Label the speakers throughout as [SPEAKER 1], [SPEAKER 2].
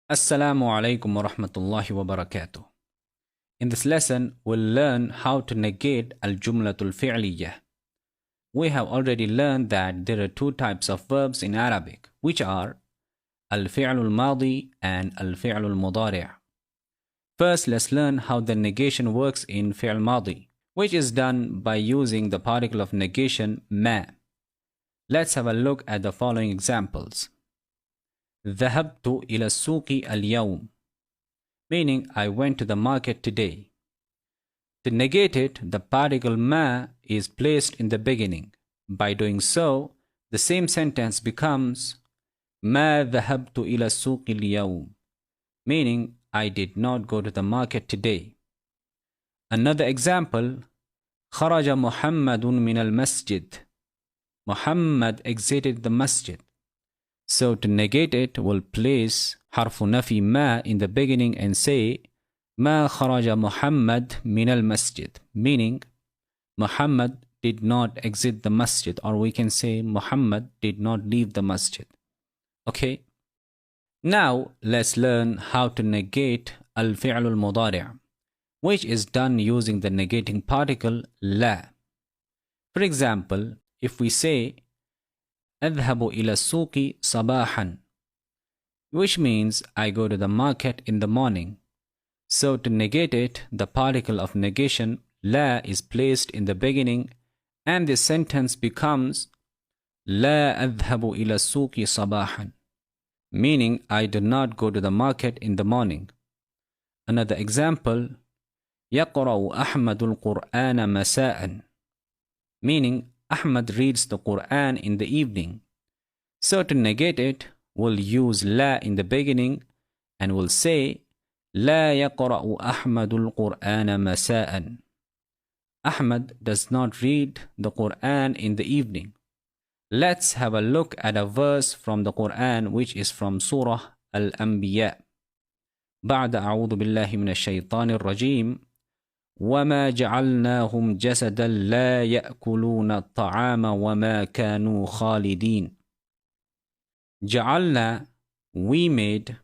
[SPEAKER 1] Assalamu alaikum wa rahmatullahi wa barakatuh. In this lesson, we'll learn how to negate al-jumlatul fi'liyah. We have already learned that there are two types of verbs in Arabic, which are al-fi'lul madi and al-fi'lul mudari'. First, let's learn how the negation works in fi'l madi, which is done by using the particle of negation ma. Let's have a look at the following examples. ذهبت إلى السوق اليوم, meaning I went to the market today. To negate it, the particle ma is placed in the beginning. By doing so, the same sentence becomes ما ذهبت إلى السوق اليوم, meaning I did not go to the market today. Another example, خرج محمد من المسجد. Muhammad exited the masjid. So to negate it, we'll place حرف نفي ما in the beginning and say ما خرج محمد من المسجد, meaning Muhammad did not exit the masjid, or we can say Muhammad did not leave the masjid. Okay? Now let's learn how to negate al-fi'l al-mudari', which is done using the negating particle la. For example, if we say أذهب إلى السوق صباحا, which means I go to the market in the morning. So to negate it, the particle of negation la is placed in the beginning and the sentence becomes لا أذهب إلى السوق صباحا, meaning I do not go to the market in the morning. Another example, يقرأ أحمد القرآن مساء, meaning Ahmad reads the Quran in the evening. So to negate it, we'll use la in the beginning and we'll say لا يقرأ أحمد القرآن مساء. Ahmad does not read the Quran in the evening. Let's have a look at a verse from the Quran which is from Surah Al-Anbiya. بعد أعوذ بالله من الشيطان الرجيم وما جعلناهم جسدا لا يأكلون الطعام وما كانوا خالدين. جعلنا, we made.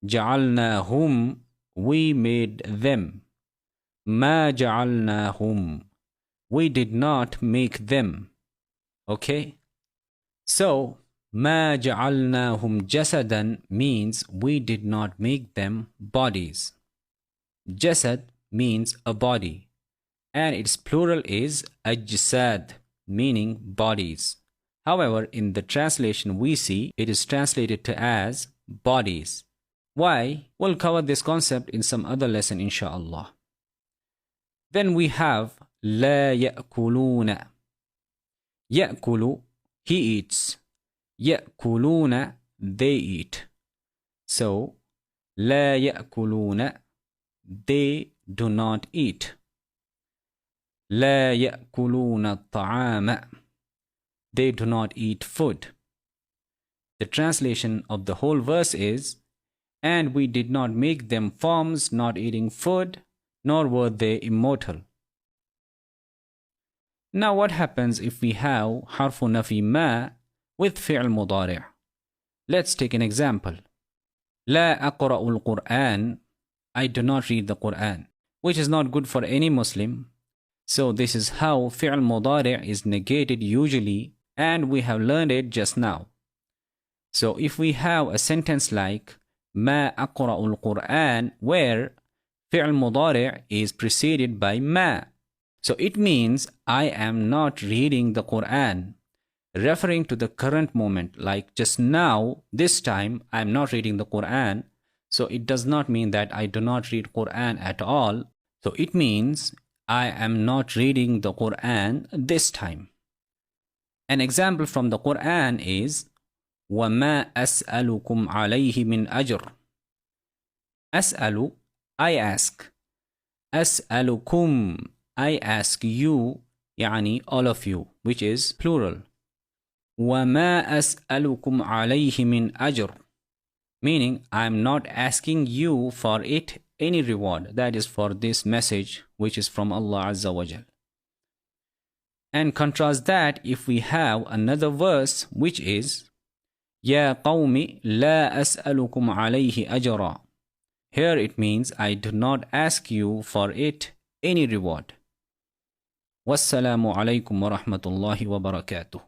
[SPEAKER 1] جعلناهم, we made them. ما جعلناهم, we did not make them. Okay? So, ما جعلناهم جسدا means we did not make them bodies. Jasad means a body, and its plural is ajsad, meaning bodies. However, in the translation we see it is translated to as bodies. Why? We'll cover this concept in some other lesson inshallah. Then we have لا يأكلون. يأكل, he eats. يأكلون, they eat. So لا يأكلون, they do not eat. لا يأكلون الطعام, they do not eat food. The translation of the whole verse is, and we did not make them forms not eating food, nor were they immortal. Now what happens if we have حرف نفي ما with فعل مضارع? Let's take an example. لا أقرأ القرآن, I do not read the Quran, which is not good for any Muslim. So this is how fi'l mudari' is negated usually, and we have learned it just now. So if we have a sentence like ما أقرأ القرآن, where fi'l mudari' is preceded by ma, so it means I am not reading the Quran, referring to the current moment, like just now, this time I am not reading the Quran. So it does not mean that I do not read Quran at all. So it means I am not reading the Quran this time. An example from the Quran is وَمَا أَسْأَلُكُمْ عَلَيْهِ مِنْ أَجْرٍ. أسأل, I ask. أسألكم, I ask you, يعني all of you, which is plural. وَمَا أَسْأَلُكُمْ عَلَيْهِ مِنْ أَجْرٍ, meaning I am not asking you for it any reward, that is for this message which is from Allah Azza wa Jal. And contrast that if we have another verse which is يا قوم لا أسألكم عليه أجرا. Here it means I do not ask you for it any reward. والسلام عليكم ورحمة الله وبركاته.